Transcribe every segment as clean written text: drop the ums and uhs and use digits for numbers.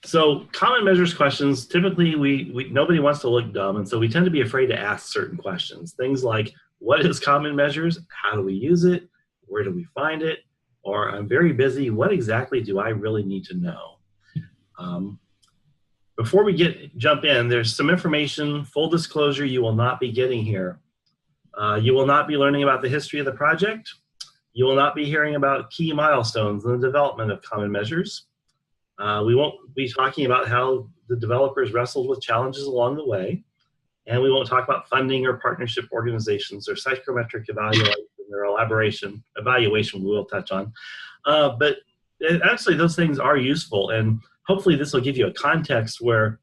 So common measures questions, typically nobody wants to look dumb, and so we tend to be afraid to ask certain questions. Things like, what is common measures? How do we use it? Where do we find it? Or I'm very busy, what exactly do I really need to know? Before we jump in, there's some information, full disclosure, you will not be getting here. You will not be learning about the history of the project. You will not be hearing about key milestones in the development of common measures. We won't be talking about how the developers wrestled with challenges along the way. And we won't talk about funding or partnership organizations or psychometric evaluation or evaluation we will touch on. But actually those things are useful, and hopefully this will give you a context where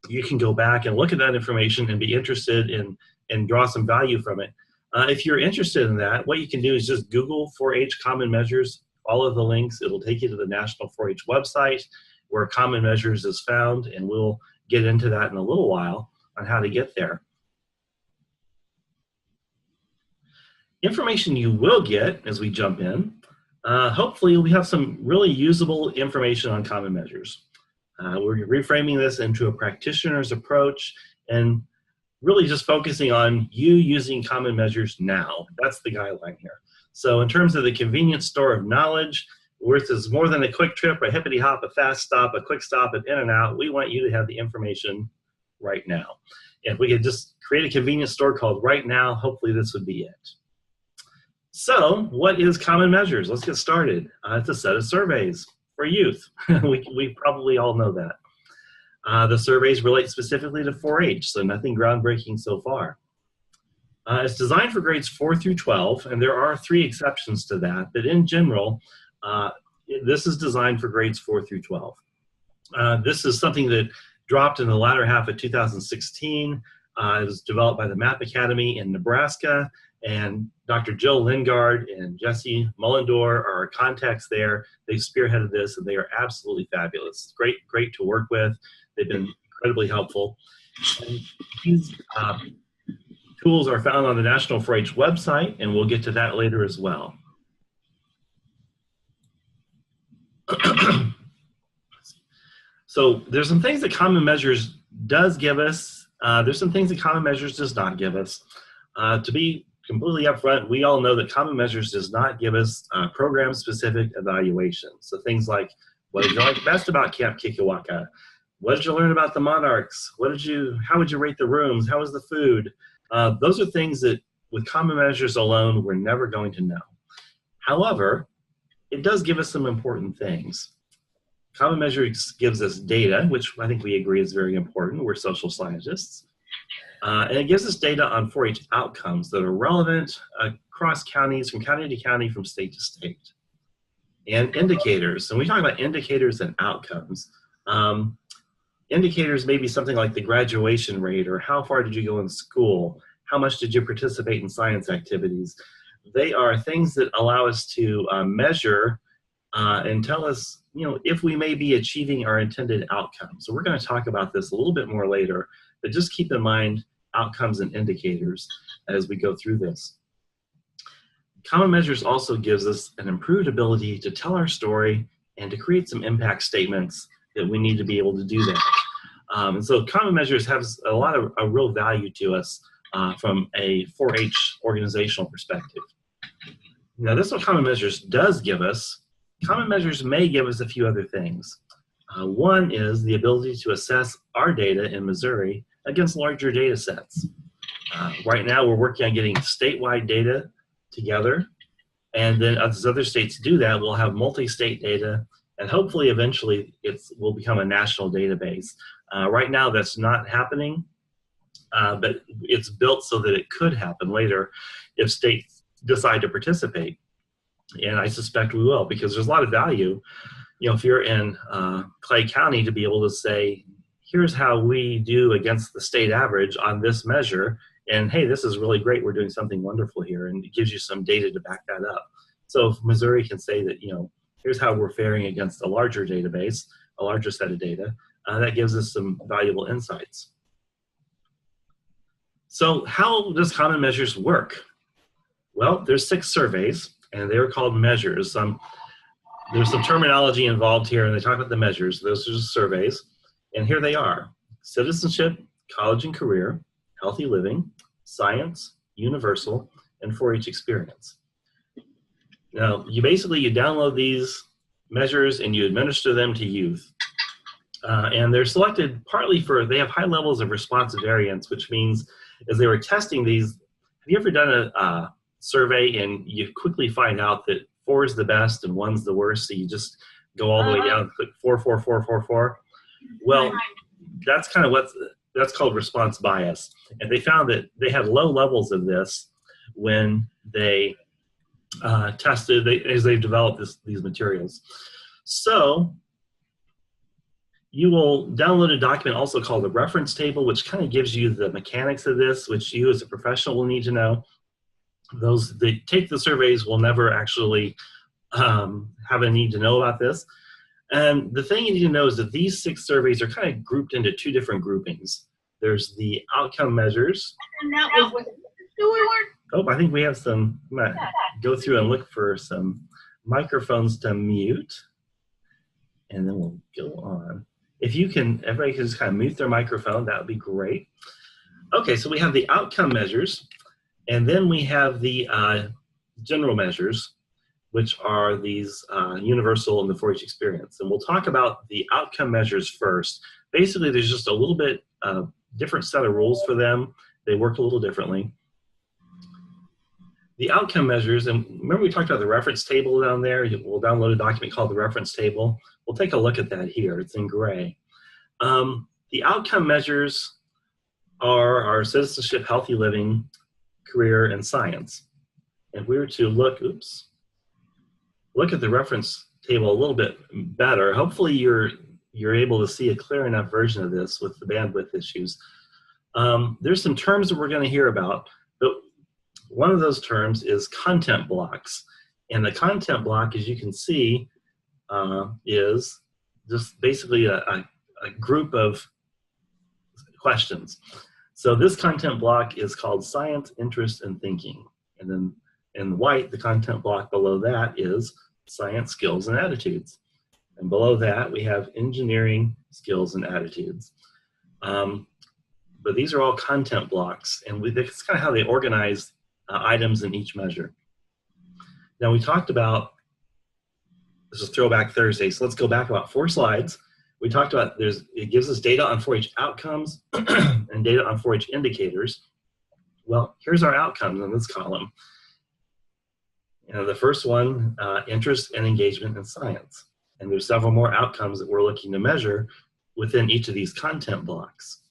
you can go back and look at that information and be interested in and draw some value from it. If you're interested in that, what you can do is just Google 4-H common measures, follow the links, it'll take you to the National 4-H website where common measures is found, and we'll get into that in a little while on how to get there. Information you will get as we jump in, hopefully we have some really usable information on common measures. We're reframing this into a practitioner's approach and really just focusing on you using common measures now. That's the guideline here. So in terms of the convenient store of knowledge, worth is more than a quick trip, a hippity hop, a fast stop, a quick stop, an in and out. We want you to have the information right now. If we could just create a convenience store called Right Now, hopefully this would be it. So what is common measures? Let's get started. It's a set of surveys for youth. we probably all know that. The surveys relate specifically to 4-H, so nothing groundbreaking so far. It's designed for grades 4 through 12, and there are 3 exceptions to that, but in general, this is designed for grades 4 through 12. This is something that dropped in the latter half of 2016. It was developed by the MAP Academy in Nebraska, and Dr. Jill Lingard and Jesse Mullendor are our contacts there. They've spearheaded this, and they are absolutely fabulous. Great to work with. They've been incredibly helpful. And these tools are found on the National 4-H website, and we'll get to that later as well. So there's some things that common measures does give us. There's some things that common measures does not give us. To be completely upfront, we all know that common measures does not give us program-specific evaluation. So things like, what did you like best about Camp Kikiwaka? What did you learn about the monarchs? How would you rate the rooms? How was the food? Those are things that with common measures alone, we're never going to know. However, it does give us some important things. Common measures gives us data, which I think we agree is very important. We're social scientists. And it gives us data on 4-H outcomes that are relevant across counties, from county to county, from state to state. And indicators. And we talk about indicators and outcomes. Indicators may be something like the graduation rate, or how far did you go in school? How much did you participate in science activities? They are things that allow us to measure and tell us, if we may be achieving our intended outcomes. So we're going to talk about this a little bit more later, but just keep in mind outcomes and indicators as we go through this. Common measures also gives us an improved ability to tell our story and to create some impact statements that we need to be able to do that. And so common measures have a real value to us from a 4-H organizational perspective. Now, this is what common measures does give us. Common measures may give us a few other things. One is the ability to assess our data in Missouri against larger data sets. Right now, we're working on getting statewide data together, and then as other states do that, we'll have multi-state data, and hopefully eventually it will become a national database. Right now, that's not happening, but it's built so that it could happen later if states decide to participate. And I suspect we will, because there's a lot of value, if you're in Clay County, to be able to say, here's how we do against the state average on this measure, and hey, this is really great, we're doing something wonderful here, and it gives you some data to back that up. So if Missouri can say that, here's how we're faring against a larger database, a larger set of data, that gives us some valuable insights. So how does common measures work? Well, there's 6 surveys, and they're called measures. there's some terminology involved here, and they talk about the measures. Those are just surveys, and here they are: citizenship, college and career, healthy living, science, universal, and 4-H experience. Now, you download these measures and you administer them to youth. And they're selected partly they have high levels of response variance, which means as they were testing these, have you ever done a survey and you quickly find out that 4 is the best and 1's the worst, so you just go all the way down and click 4, 4, 4, 4, 4? Well, that's kind of that's called response bias. And they found that they had low levels of this when they tested, as they've developed these materials. So you will download a document also called the reference table, which kind of gives you the mechanics of this, which you as a professional will need to know. Those that take the surveys will never actually have a need to know about this. And the thing you need to know is that these 6 surveys are kind of grouped into 2 different groupings. There's the outcome measures. Oh, I think we have some. I'm going to go through and look for some microphones to mute, and then we'll go on. If you can, everybody can just kind of mute their microphone, that would be great. Okay, so we have the outcome measures, and then we have the general measures, which are these universal and the 4-H experience. And we'll talk about the outcome measures first. Basically, there's just a little bit different set of rules for them. They work a little differently. The outcome measures, and remember we talked about the reference table down there? We'll download a document called the reference table. We'll take a look at that here. It's in gray. The outcome measures are our citizenship, healthy living, career, and science. If we were to look at the reference table a little bit better, hopefully you're able to see a clear enough version of this with the bandwidth issues. There's some terms that we're going to hear about, but one of those terms is content blocks. And the content block, as you can see, is just basically a group of questions. So this content block is called science, interest, and thinking. And then in white, the content block below that is science, skills, and attitudes. And below that, we have engineering, skills, and attitudes. But these are all content blocks, and that's kind of how they organize items in each measure. Now we talked about, this is Throwback Thursday, so let's go back about 4 slides. We talked about it gives us data on 4-H outcomes and data on 4-H indicators. Well, here's our outcomes in this column. The first one, interest and engagement in science. And there's several more outcomes that we're looking to measure within each of these content blocks.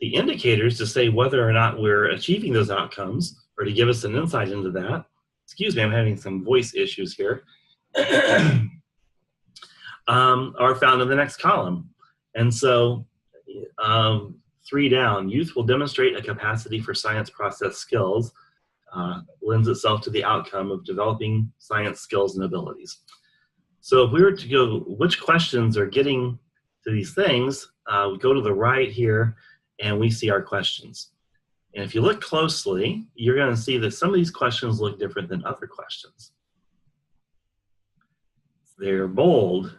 The indicators to say whether or not we're achieving those outcomes, or to give us an insight into that. Excuse me, I'm having some voice issues here. Are found in the next column. And so 3 down, youth will demonstrate a capacity for science process skills, lends itself to the outcome of developing science skills and abilities. So if we were to go, which questions are getting to these things, we go to the right here, and we see our questions. And if you look closely, you're going to see that some of these questions look different than other questions. They're bold.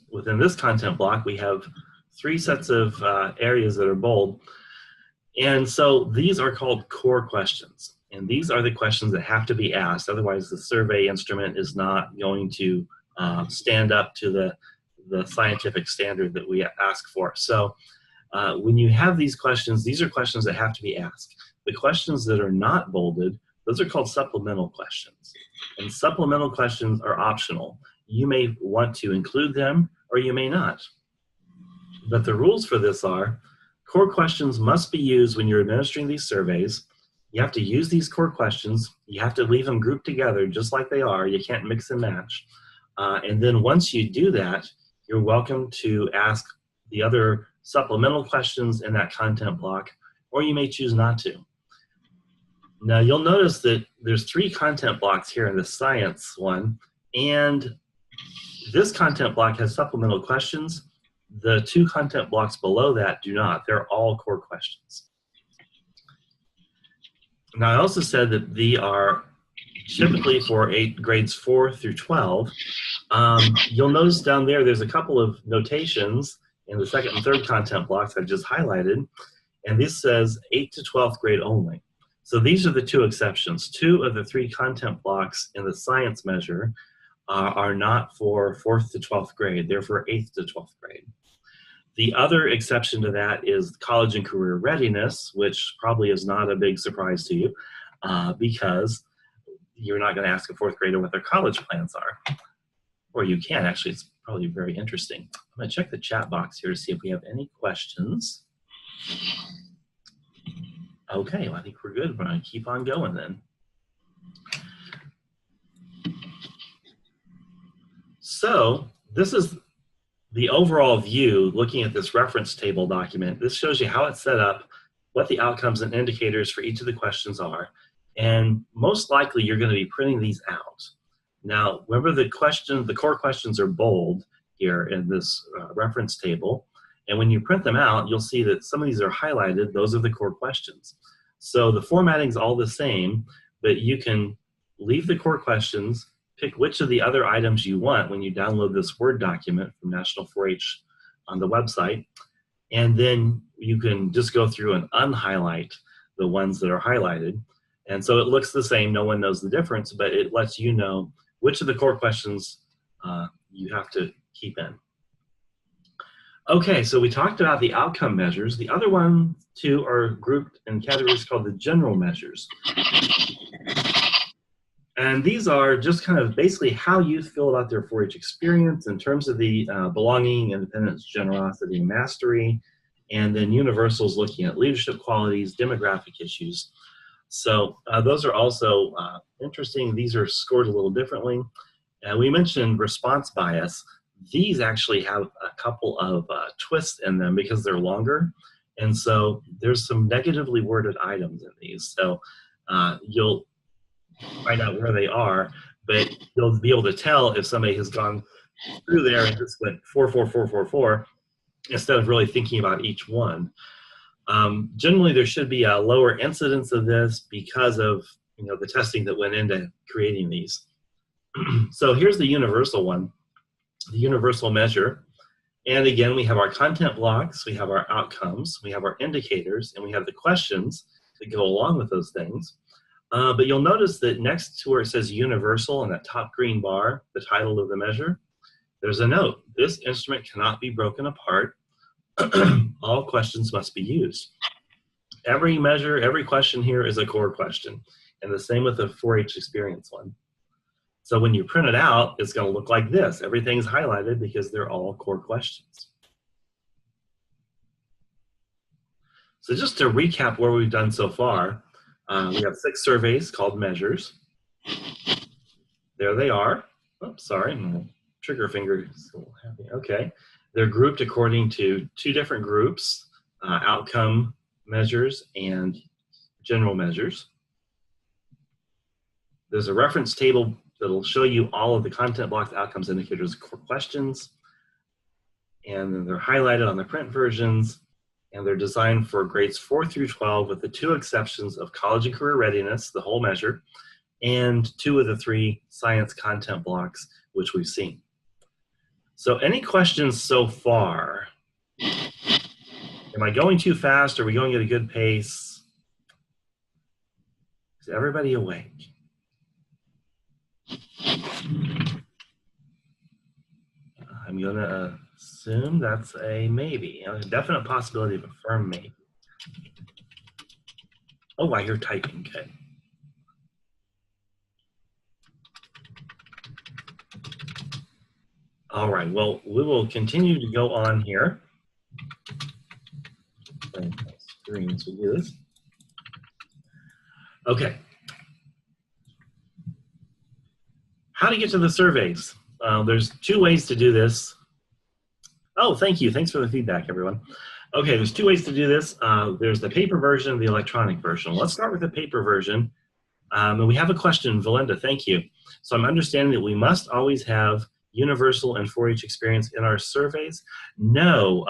Within this content block, we have 3 sets of areas that are bold. And so these are called core questions. And these are the questions that have to be asked. Otherwise, the survey instrument is not going to stand up to the scientific standard that we ask for. So when you have these questions, these are questions that have to be asked. The questions that are not bolded, those are called supplemental questions. And supplemental questions are optional. You may want to include them, or you may not. But the rules for this are, core questions must be used when you're administering these surveys. You have to use these core questions. You have to leave them grouped together just like they are. You can't mix and match. And then once you do that, you're welcome to ask the other supplemental questions in that content block, or you may choose not to. Now you'll notice that there's 3 content blocks here in the science one, and this content block has supplemental questions. The 2 content blocks below that do not. They're all core questions. Now I also said that typically for grades 4 through 12. You'll notice down there, there's a couple of notations in the second and third content blocks I just highlighted, and this says 8th to 12th grade only. So these are the two exceptions. 2 of the 3 content blocks in the science measure are not for 4th to 12th grade, they're for 8th to 12th grade. The other exception to that is college and career readiness, which probably is not a big surprise to you because you're not going to ask a 4th grader what their college plans are. Or you can, actually, it's probably very interesting. I'm going to check the chat box here to see if we have any questions. Okay, well, I think we're good. We're going to keep on going then. So this is the overall view looking at this reference table document. This shows you how it's set up, what the outcomes and indicators for each of the questions are, and most likely you're going to be printing these out. Now, remember the core questions are bold here in this reference table, and when you print them out, you'll see that some of these are highlighted. Those are the core questions. So the formatting is all the same, but you can leave the core questions, pick which of the other items you want when you download this Word document from National 4-H on the website, and then you can just go through and unhighlight the ones that are highlighted. And so it looks the same, no one knows the difference, but it lets you know which of the core questions you have to keep in. Okay, so we talked about the outcome measures. The other two are grouped in categories called the general measures. And these are just kind of basically how youth feel about their 4-H experience in terms of the belonging, independence, generosity, and mastery, and then universals looking at leadership qualities, demographic issues. So those are also interesting. These are scored a little differently. We mentioned response bias. These actually have a couple of twists in them because they're longer. And so there's some negatively worded items in these. So you'll find out where they are, but you'll be able to tell if somebody has gone through there and just went 4, 4, 4, 4, 4, instead of really thinking about each one. Generally, there should be a lower incidence of this because of the testing that went into creating these. So here's the universal one, the universal measure. And again, we have our content blocks, we have our outcomes, we have our indicators, and we have the questions that go along with those things. But you'll notice that next to where it says universal in that top green bar, the title of the measure, there's a note. This instrument cannot be broken apart. All questions must be used. Every measure, every question here is a core question. And the same with the 4-H experience one. So when you print it out, it's going to look like this. Everything's highlighted because they're all core questions. So just to recap what we've done so far, we have 6 surveys called measures. There they are. Oops, sorry, my trigger finger is still happy. Okay. They're grouped according to 2 different groups, outcome measures and general measures. There's a reference table that'll show you all of the content blocks, outcomes, indicators, core questions, and then they're highlighted on the print versions, and they're designed for grades 4 through 12 with the 2 exceptions of college and career readiness, the whole measure, and 2 of the 3 science content blocks, which we've seen. So any questions so far? Am I going too fast? Are we going at a good pace? Is everybody awake? I'm going to assume that's a maybe, a definite possibility of a firm maybe. Oh, I hear typing, okay. All right, well, we will continue to go on here. Screens, we do this. Okay. How to get to the surveys. There's 2 ways to do this. Oh, thank you. Thanks for the feedback, everyone. Okay, there's 2 ways to do this. There's the paper version and the electronic version. Let's start with the paper version. And we have a question, Valinda, thank you. So I'm understanding that we must always have universal and 4-H experience in our surveys. No,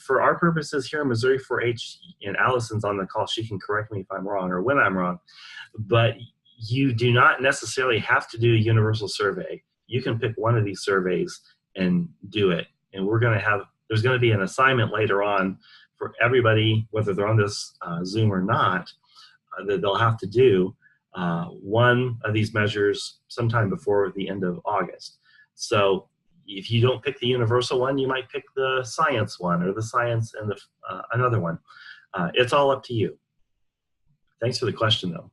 for our purposes here in Missouri 4-H, and Allison's on the call, she can correct me if I'm wrong or when I'm wrong, but you do not necessarily have to do a universal survey. You can pick one of these surveys and do it. And there's going to be an assignment later on for everybody, whether they're on this Zoom or not, that they'll have to do one of these measures sometime before the end of August. So if you don't pick the universal one, you might pick the science one or the science and another one. It's all up to you. Thanks for the question, though.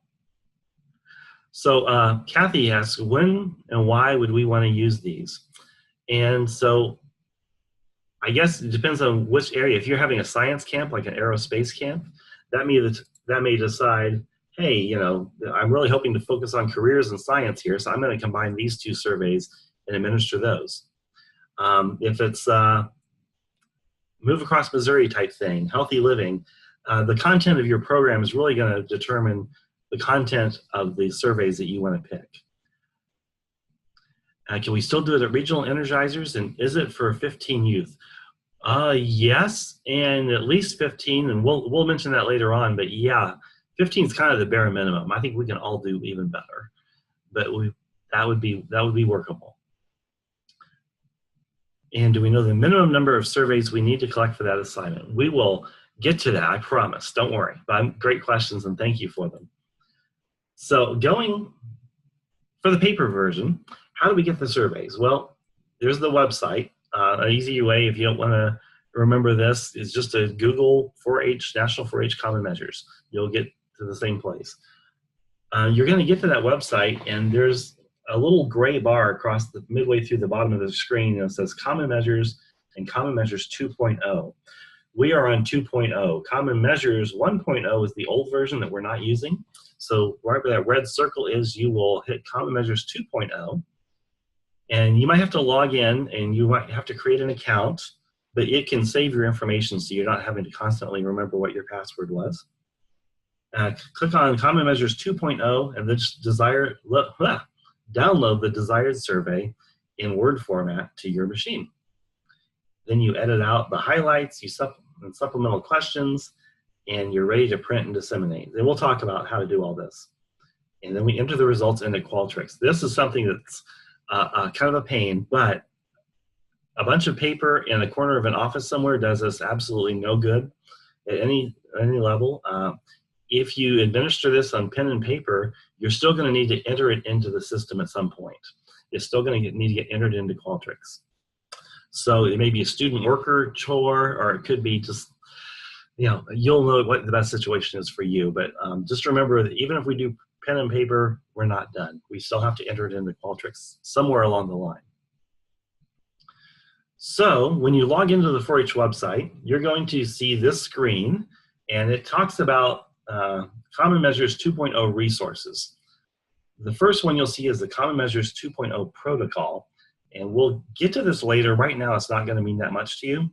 So Kathy asks, when and why would we want to use these? And so I guess it depends on which area. If you're having a science camp, like an aerospace camp, that may decide, hey, you know, I'm really hoping to focus on careers in science here, so I'm going to combine these two surveys and administer those. If it's move across Missouri type thing, healthy living, the content of your program is really going to determine the content of the surveys that you want to pick. Can we still do it at regional energizers, and is it for 15 youth? Yes, and at least 15, and we'll mention that later on, but yeah, 15 is kind of the bare minimum. I think we can all do even better, but that would be workable. And do we know the minimum number of surveys we need to collect for that assignment? We will get to that, I promise, don't worry. But great questions, and thank you for them. So going for the paper version, how do we get the surveys? Well, there's the website. An easy way, if you don't want to remember this, is just to Google 4-H, National 4-H Common Measures. You'll get to the same place. You're going to get to that website, and there's a little gray bar across the midway through the bottom of the screen that says Common Measures and Common Measures 2.0. We are on 2.0. Common Measures 1.0 is the old version that we're not using. So right where that red circle is, you will hit Common Measures 2.0. And you might have to log in, and you might have to create an account, but it can save your information so you're not having to constantly remember what your password was. Click on Common Measures 2.0 and then just download the desired survey in Word format to your machine. Then you edit out the highlights, and supplemental questions, and you're ready to print and disseminate. Then we'll talk about how to do all this. And then we enter the results into Qualtrics. This is something that's kind of a pain, but a bunch of paper in the corner of an office somewhere does us absolutely no good at any level. If you administer this on pen and paper, you're still going to need to enter it into the system at some point. It's still going to need to get entered into Qualtrics. So it may be a student worker chore, or it could be just, you know, you'll know what the best situation is for you. But just remember that even if we do pen and paper, we're not done. We still have to enter it into Qualtrics somewhere along the line. So when you log into the 4-H website, you're going to see this screen, and it talks about Common Measures 2.0 resources. The first one you'll see is the Common Measures 2.0 protocol, and we'll get to this later. Right now, it's not going to mean that much to you.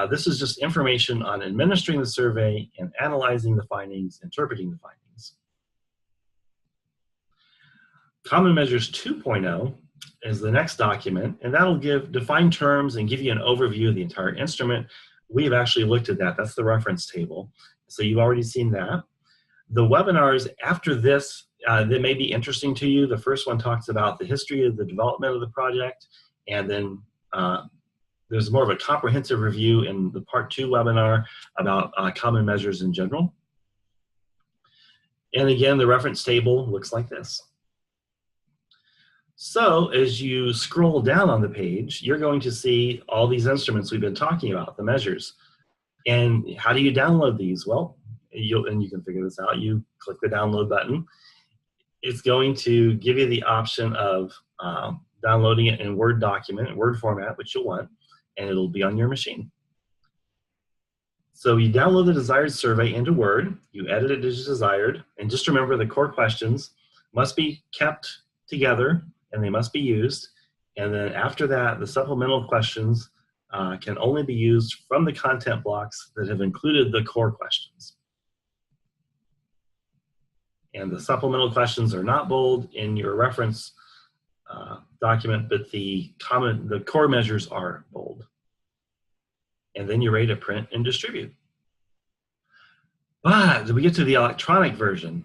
This is just information on administering the survey and analyzing the findings, interpreting the findings. Common Measures 2.0 is the next document, and that'll define terms and give you an overview of the entire instrument. We've actually looked at that. That's the reference table. So you've already seen that. The webinars after this that may be interesting to you. The first one talks about the history of the development of the project, and then there's more of a comprehensive review in the Part 2 webinar about common measures in general. And again, the reference table looks like this. So as you scroll down on the page, you're going to see all these instruments we've been talking about, the measures. And how do you download these? Well, you can figure this out. You click the download button. It's going to give you the option of downloading it in Word document, Word format, which you'll want, and it'll be on your machine. So you download the desired survey into Word, you edit it as desired, and just remember the core questions must be kept together and they must be used. And then after that, the supplemental questions can only be used from the content blocks that have included the core questions. And the supplemental questions are not bold in your reference document, but the core measures are bold. And then you're ready to print and distribute. But we get to the electronic version.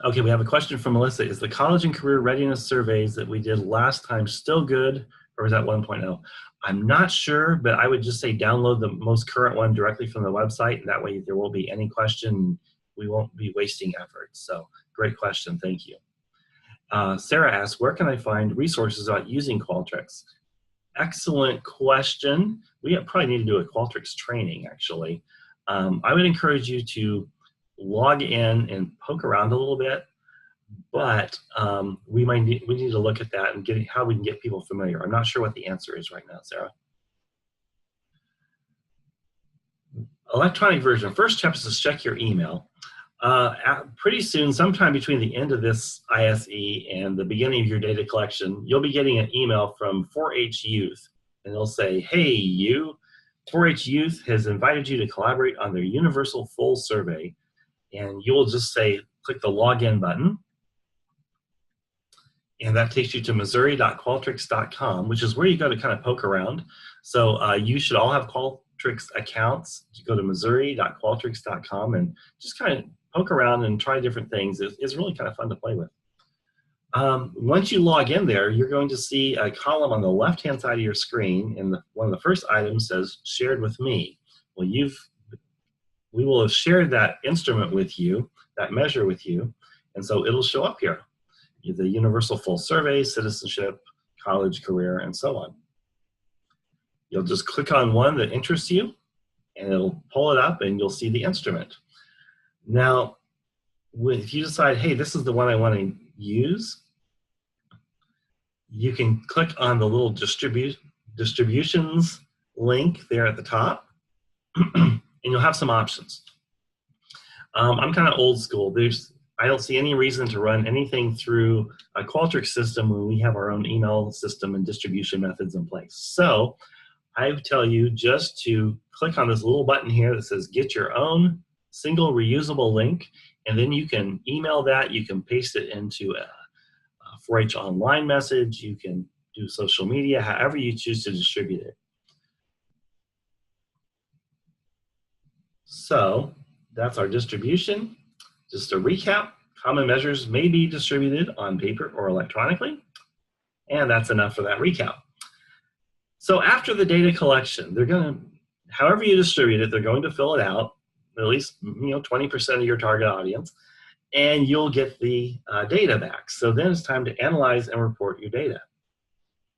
Okay, we have a question from Melissa. Is the college and career readiness surveys that we did last time still good, or is that 1.0? I'm not sure, but I would just say download the most current one directly from the website. That way there won't be any question. We won't be wasting effort. So great question. Thank you. Sarah asks, where can I find resources about using Qualtrics? Excellent question. We probably need to do a Qualtrics training, actually. I would encourage you to log in and poke around a little bit, but we need to look at that and get how we can get people familiar. I'm not sure what the answer is right now, Sarah. Electronic version. First step is to check your email. Pretty soon, sometime between the end of this ISE and the beginning of your data collection, you'll be getting an email from 4-H Youth, and they'll say, hey, you, 4-H Youth has invited you to collaborate on their universal full survey, and you'll just say, click the login button, and that takes you to missouri.qualtrics.com, which is where you go to kind of poke around. So you should all have Qualtrics accounts. You go to missouri.qualtrics.com and just kind of poke around and try different things. It's really kind of fun to play with. Once you log in there, you're going to see a column on the left-hand side of your screen, and one of the first items says, shared with me. Well, we will have shared that instrument with you, that measure with you, and so it'll show up here. The Universal Full Survey, Citizenship, College, Career, and so on. You'll just click on one that interests you, and it'll pull it up, and you'll see the instrument. Now, if you decide, hey, this is the one I want to use, you can click on the little distributions link there at the top, and you'll have some options. I'm kind of old school. I don't see any reason to run anything through a Qualtrics system when we have our own email system and distribution methods in place. So I tell you just to click on this little button here that says get your own single reusable link, and then you can email that. You can paste it into a 4-H online message. You can do social media, however you choose to distribute it. So that's our distribution. Just a recap, common measures may be distributed on paper or electronically, and that's enough for that recap. So after the data collection, they're going to, however you distribute it, they're going to fill it out, at least 20% of your target audience, and you'll get the data back. So then it's time to analyze and report your data.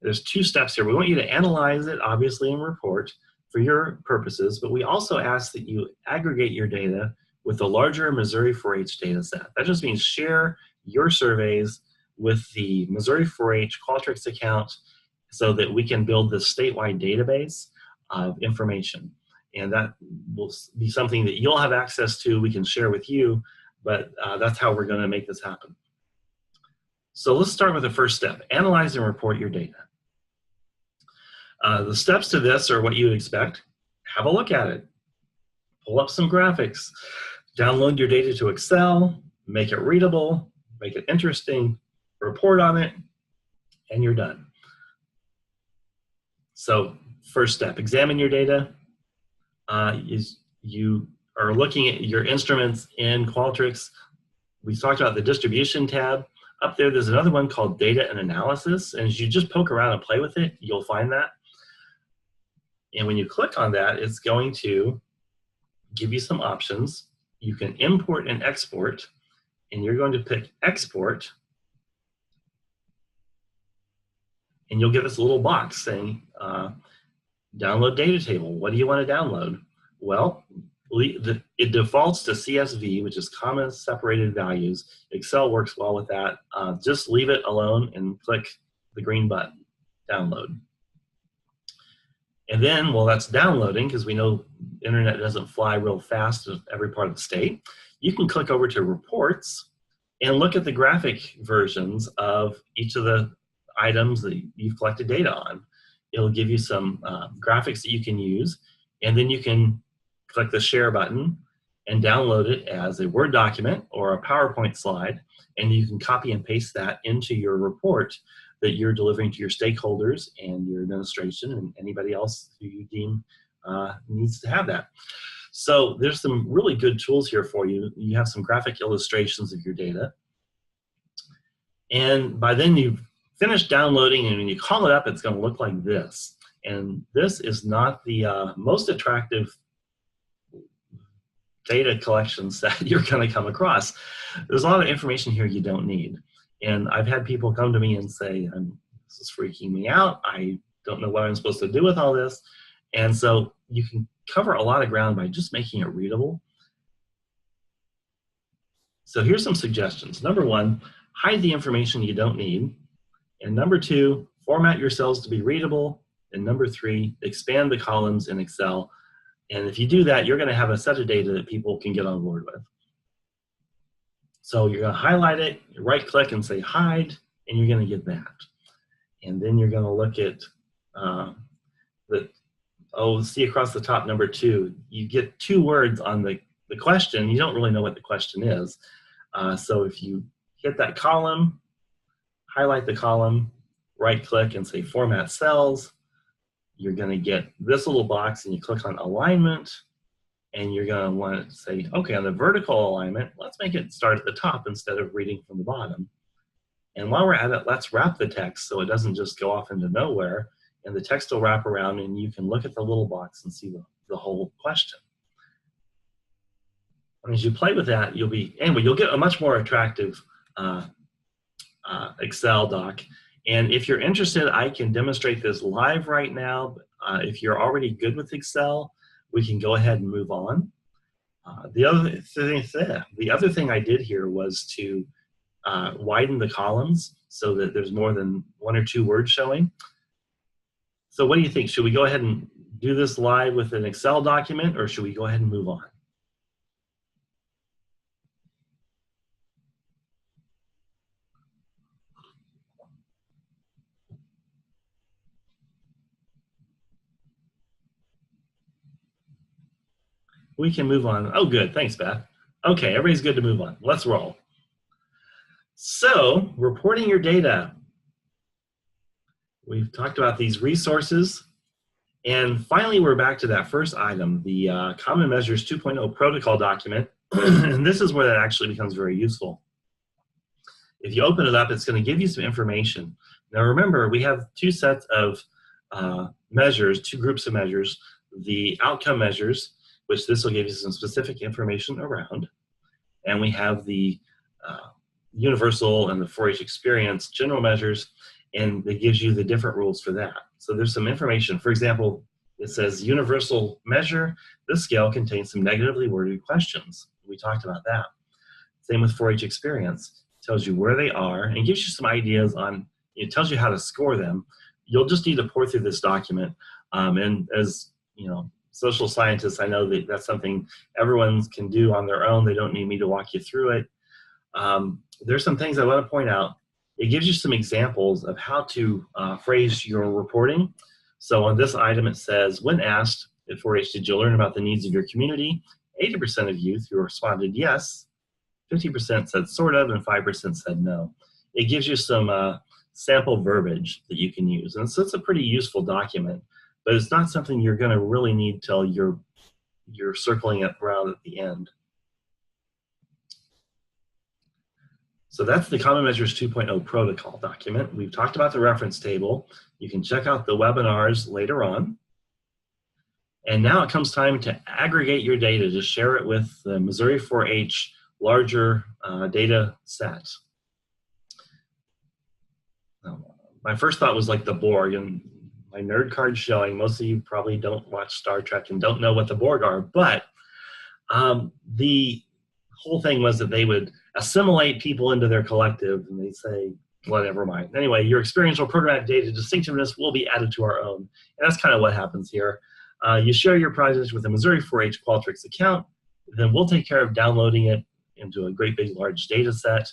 There's 2 steps here. We want you to analyze it, obviously, and report for your purposes, but we also ask that you aggregate your data with the larger Missouri 4-H data set. That just means share your surveys with the Missouri 4-H Qualtrics account so that we can build this statewide database of information. And that will be something that you'll have access to, we can share with you, but that's how we're going to make this happen. So let's start with the first step, analyze and report your data. The steps to this are what you would expect. Have a look at it. Pull up some graphics. Download your data to Excel, make it readable, make it interesting, report on it, and you're done. So first step, examine your data. You are looking at your instruments in Qualtrics. We talked about the distribution tab. Up there, there's another one called data and analysis. And as you just poke around and play with it, you'll find that. And when you click on that, it's going to give you some options. You can import and export, and you're going to pick export, and you'll get this little box saying download data table. What do you want to download? Well, it defaults to CSV, which is comma separated values. Excel works well with that. Just leave it alone and click the green button, download. And then, while that's downloading, because we know the internet doesn't fly real fast in every part of the state, you can click over to reports and look at the graphic versions of each of the items that you've collected data on. It'll give you some graphics that you can use, and then you can click the share button and download it as a Word document or a PowerPoint slide, and you can copy and paste that into your report that you're delivering to your stakeholders and your administration and anybody else who you deem needs to have that. So there's some really good tools here for you. You have some graphic illustrations of your data. And by then you've finished downloading, and when you call it up, it's going to look like this. And this is not the most attractive data collections that you're going to come across. There's a lot of information here you don't need. And I've had people come to me and say, this is freaking me out. I don't know what I'm supposed to do with all this. And so you can cover a lot of ground by just making it readable. So here's some suggestions. Number one, hide the information you don't need. And number two, format your cells to be readable. And number three, expand the columns in Excel. And if you do that, you're going to have a set of data that people can get on board with. So you're going to highlight it, right click and say hide, and you're going to get that. And then you're going to look at see across the top, number two, you get 2 words on the question. You don't really know what the question is. So if you hit that column, highlight the column, right click and say format cells, you're going to get this little box, and you click on alignment, and you're going to want to say, okay, on the vertical alignment, let's make it start at the top instead of reading from the bottom. And while we're at it, let's wrap the text so it doesn't just go off into nowhere, and the text will wrap around, and you can look at the little box and see the whole question. And as you play with that, you'll get a much more attractive Excel doc. And if you're interested, I can demonstrate this live right now. If you're already good with Excel, we can go ahead and move on. The other thing I did here was to widen the columns so that there's more than 1 or 2 words showing. So what do you think? Should we go ahead and do this live with an Excel document, or should we go ahead and move on? We can move on. Oh, good. Thanks, Beth. Okay, everybody's good to move on. Let's roll. So, reporting your data. We've talked about these resources. And finally, we're back to that first item, the Common Measures 2.0 protocol document. And this is where that actually becomes very useful. If you open it up, it's going to give you some information. Now remember, we have 2 sets of measures, 2 groups of measures. The outcome measures, which this will give you some specific information around. And we have the universal and the 4-H experience general measures, and it gives you the different rules for that. So there's some information. For example, it says universal measure. This scale contains some negatively worded questions. We talked about that. Same with 4-H experience. It tells you where they are and gives you some ideas on, it tells you how to score them. You'll just need to pour through this document. And as you know, social scientists, I know that that's something everyone can do on their own. They don't need me to walk you through it. There's some things I want to point out. It gives you some examples of how to phrase your reporting. So on this item, it says, when asked at 4-H, did you learn about the needs of your community? 80% of youth who responded yes, 50% said sort of, and 5% said no. It gives you some sample verbiage that you can use. And so it's a pretty useful document, but it's not something you're going to really need till you're circling it around at the end. So that's the Common Measures 2.0 protocol document. We've talked about the reference table. You can check out the webinars later on. And now it comes time to aggregate your data, to share it with the Missouri 4-H larger data set. My first thought was like the Borg, and my nerd card showing. Most of you probably don't watch Star Trek and don't know what the Borg are, but the whole thing was that they would assimilate people into their collective, and they say, well, never mind. Anyway, your experiential programmatic data distinctiveness will be added to our own. And that's kind of what happens here. You share your project with a Missouri 4-H Qualtrics account, then we'll take care of downloading it into a great big large data set,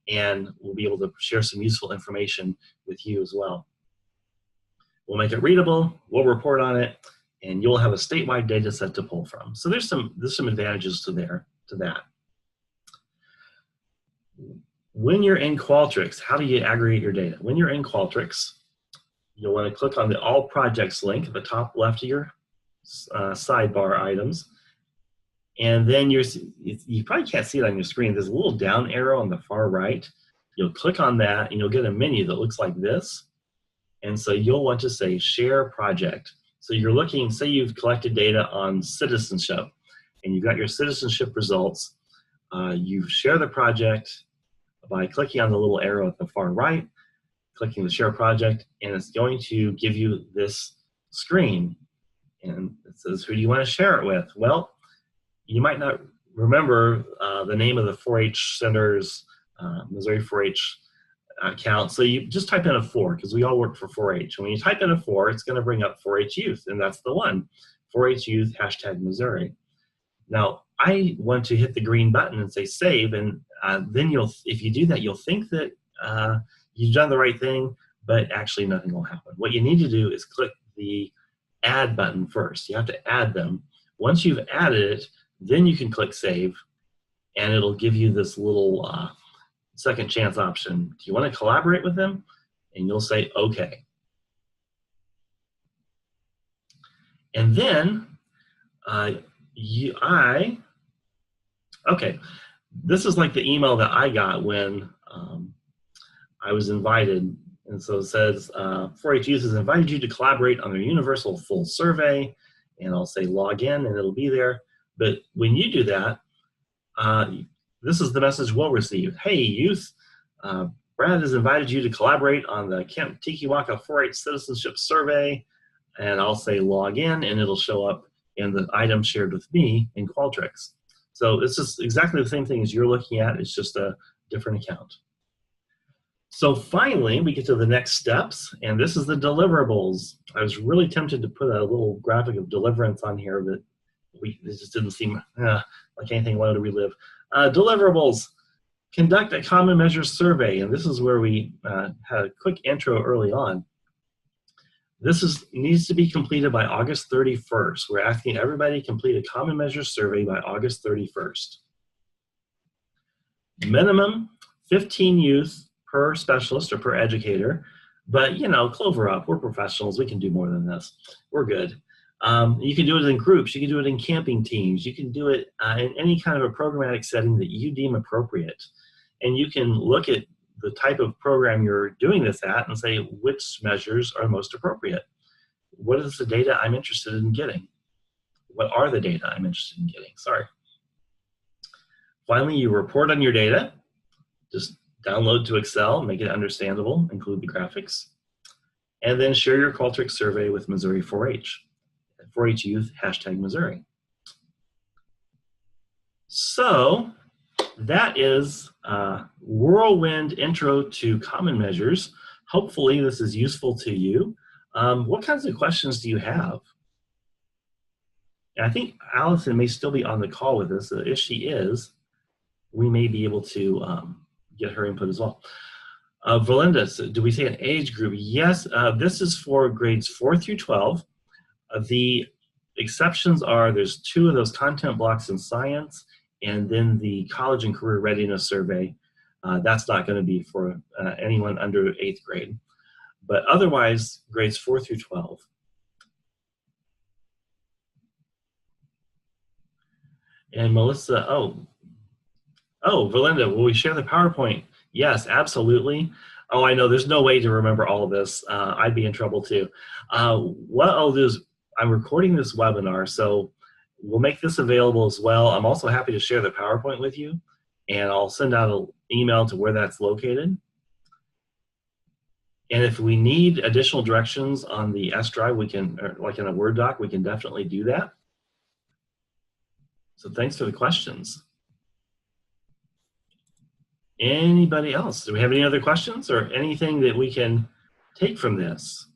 and we'll be able to share some useful information with you as well. We'll make it readable, we'll report on it, and you'll have a statewide data set to pull from. So there's some advantages to that. When you're in Qualtrics, how do you aggregate your data? When you're in Qualtrics, you'll want to click on the All Projects link at the top left of your sidebar items. And then you probably can't see it on your screen. There's a little down arrow on the far right. You'll click on that and you'll get a menu that looks like this. And so you'll want to say share project. So you're looking, say you've collected data on citizenship and you've got your citizenship results. You share the project by clicking on the little arrow at the far right, clicking the share project, and it's going to give you this screen. And it says, who do you want to share it with? Well, you might not remember the name of the 4-H Center's Missouri 4-H account, so you just type in a 4, because we all work for 4-H. And when you type in a 4, it's going to bring up 4-H Youth, and that's the one, 4-H Youth #Missouri. Now, I want to hit the green button and say save, and then if you do that, you'll think that you've done the right thing, but actually nothing will happen. What you need to do is click the add button first. You have to add them. Once you've added it, then you can click save, and it'll give you this little second chance option. Do you want to collaborate with them? And you'll say okay. And then okay, this is like the email that I got when I was invited. And so it says, 4-H Youth has invited you to collaborate on their universal full survey. And I'll say log in and it'll be there. But when you do that, this is the message we'll receive. Hey, youth, Brad has invited you to collaborate on the Camp Tikiwaka 4-H Citizenship Survey. And I'll say log in, and it'll show up in the item shared with me in Qualtrics. So it's just exactly the same thing as you're looking at. It's just a different account. So finally, we get to the next steps, and this is the deliverables. I was really tempted to put a little graphic of deliverance on here, but it just didn't seem like anything I wanted to relive. Deliverables. Conduct a common measures survey, and this is where we had a quick intro early on. This needs to be completed by August 31st. We're asking everybody to complete a common measures survey by August 31st. Minimum 15 youth per specialist or per educator, but clover up, we're professionals, we can do more than this. We're good. You can do it in groups, you can do it in camping teams, you can do it in any kind of a programmatic setting that you deem appropriate. And you can look at the type of program you're doing this at and say which measures are most appropriate. What is the data I'm interested in getting? What are the data I'm interested in getting? Sorry. Finally, you report on your data. Just download to Excel, make it understandable, include the graphics, and then share your Qualtrics survey with Missouri 4-H, 4-H Youth #Missouri. So that is a whirlwind intro to common measures. Hopefully this is useful to you. What kinds of questions do you have? And I think Allison may still be on the call with us. So if she is, we may be able to get her input as well. Valinda, so do we say an age group? Yes, this is for grades 4 through 12. The exceptions are there's 2 of those content blocks in science, and then the college and career readiness survey. That's not going to be for anyone under 8th grade. But otherwise, grades 4 through 12. And Melissa, oh, Valinda, will we share the PowerPoint? Yes, absolutely. Oh, I know, there's no way to remember all of this. I'd be in trouble too. What I'll do is I'm recording this webinar, so we'll make this available as well. I'm also happy to share the PowerPoint with you, and I'll send out an email to where that's located. And if we need additional directions on the S drive, we can, or like in a Word doc, we can definitely do that. So thanks for the questions. Anybody else? Do we have any other questions or anything that we can take from this?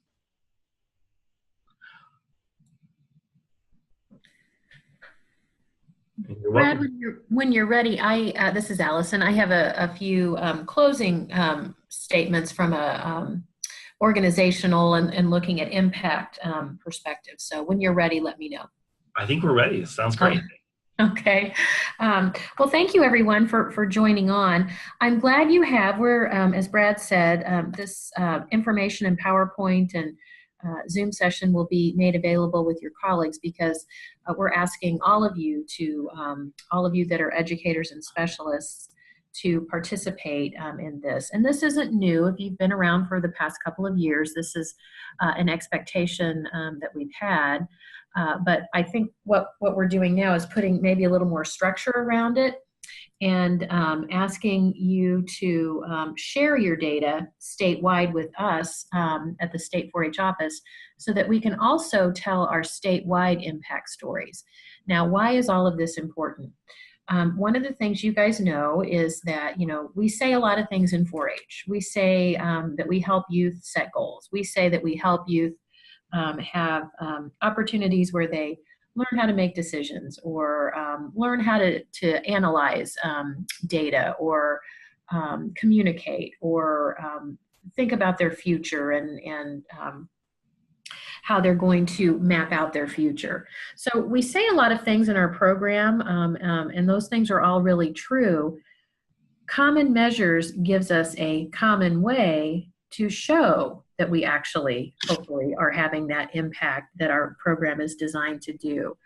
Brad, when you're ready, this is Allison. I have a few closing statements from a organizational and looking at impact perspective. So when you're ready, let me know. I think we're ready. Sounds great. Okay. Well, thank you everyone for joining on. I'm glad you have. We're, as Brad said, this information and PowerPoint and Zoom session will be made available with your colleagues because we're asking all of you to, all of you that are educators and specialists to participate in this. And this isn't new. If you've been around for the past couple of years, this is an expectation that we've had. But I think what we're doing now is putting maybe a little more structure around it, and asking you to share your data statewide with us at the state 4-H office, so that we can also tell our statewide impact stories. Now, why is all of this important? One of the things you guys know is that, you know, we say a lot of things in 4-H. We say that we help youth set goals. We say that we help youth have opportunities where they learn how to make decisions, or learn how to analyze data, or communicate, or think about their future, and how they're going to map out their future. So we say a lot of things in our program, and those things are all really true. Common Measures gives us a common way to show that we actually, hopefully, are having that impact that our program is designed to do.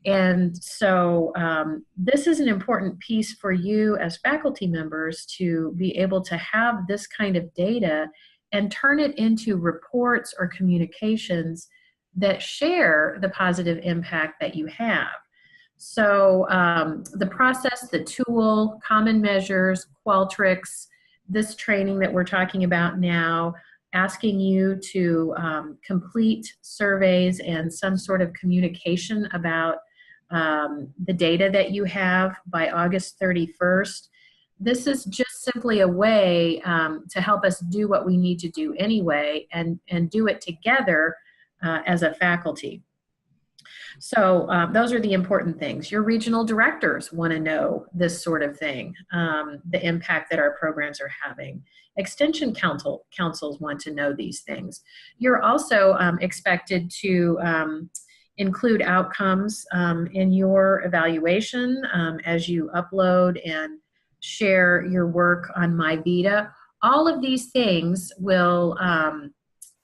And so this is an important piece for you as faculty members to be able to have this kind of data and turn it into reports or communications that share the positive impact that you have. So the process, the tool, Common Measures, Qualtrics, this training that we're talking about now, asking you to complete surveys and some sort of communication about the data that you have by August 31st. This is just simply a way to help us do what we need to do anyway, and do it together as a faculty. So those are the important things. Your regional directors want to know this sort of thing, the impact that our programs are having. Extension councils want to know these things. You're also expected to include outcomes in your evaluation as you upload and share your work on MyVita. All of these things will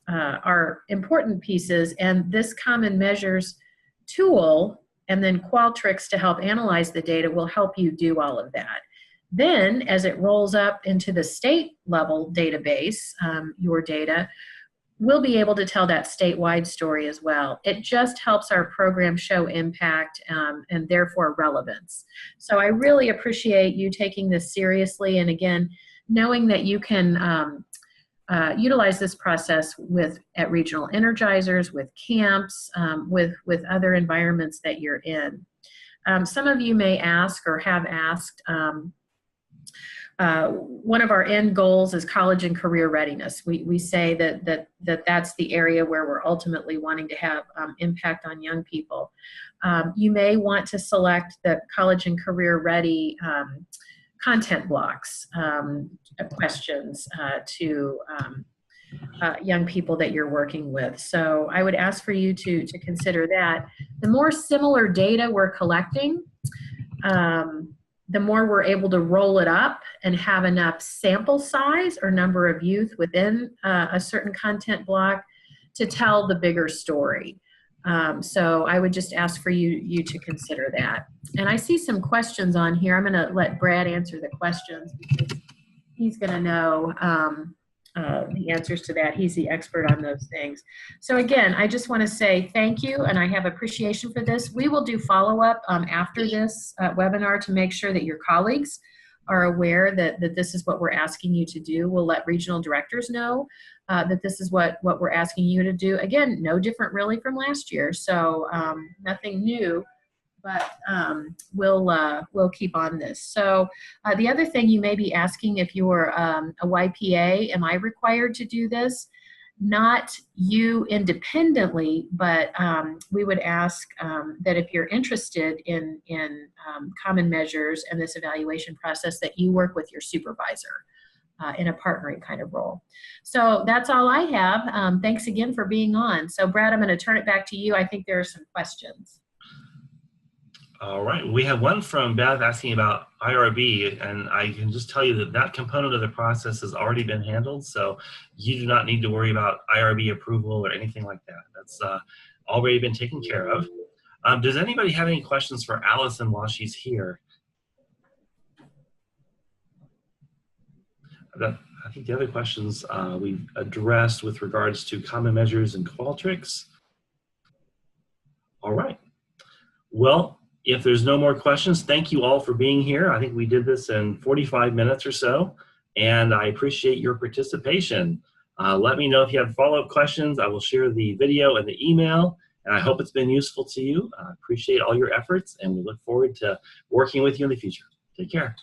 are important pieces, and this Common Measures tool and then Qualtrics to help analyze the data will help you do all of that. Then, as it rolls up into the state level database, your data, we'll be able to tell that statewide story as well. It just helps our program show impact and therefore relevance. So I really appreciate you taking this seriously, and again, knowing that you can utilize this process at regional energizers, with camps, with other environments that you're in. Some of you may ask or have asked, one of our end goals is college and career readiness. We say that's the area where we're ultimately wanting to have impact on young people. You may want to select the college and career ready content blocks, questions to young people that you're working with. So I would ask for you to consider that. The more similar data we're collecting, the more we're able to roll it up and have enough sample size or number of youth within a certain content block to tell the bigger story. So I would just ask for you to consider that. And I see some questions on here. I'm going to let Brad answer the questions because he's going to know the answers to that. He's the expert on those things. So again, I just want to say thank you, and I have appreciation for this. We will do follow-up after this webinar to make sure that your colleagues are aware that this is what we're asking you to do. We'll let regional directors know that this is what we're asking you to do. Again, no different really from last year, so nothing new, but we'll keep on this. So the other thing you may be asking, if you're a YPA, am I required to do this? Not you independently, but we would ask that if you're interested in Common Measures and this evaluation process, that you work with your supervisor in a partnering kind of role. So that's all I have. Thanks again for being on. So Brad, I'm going to turn it back to you. I think there are some questions. All right, we have one from Beth asking about IRB, and I can just tell you that that component of the process has already been handled, so you do not need to worry about IRB approval or anything like that. That's already been taken care of. Does anybody have any questions for Allison while she's here? I think the other questions we've addressed with regards to common measures and Qualtrics. All right. Well, if there's no more questions, thank you all for being here. I think we did this in 45 minutes or so, and I appreciate your participation. Let me know if you have follow-up questions. I will share the video and the email, and I hope it's been useful to you. I appreciate all your efforts, and we look forward to working with you in the future. Take care.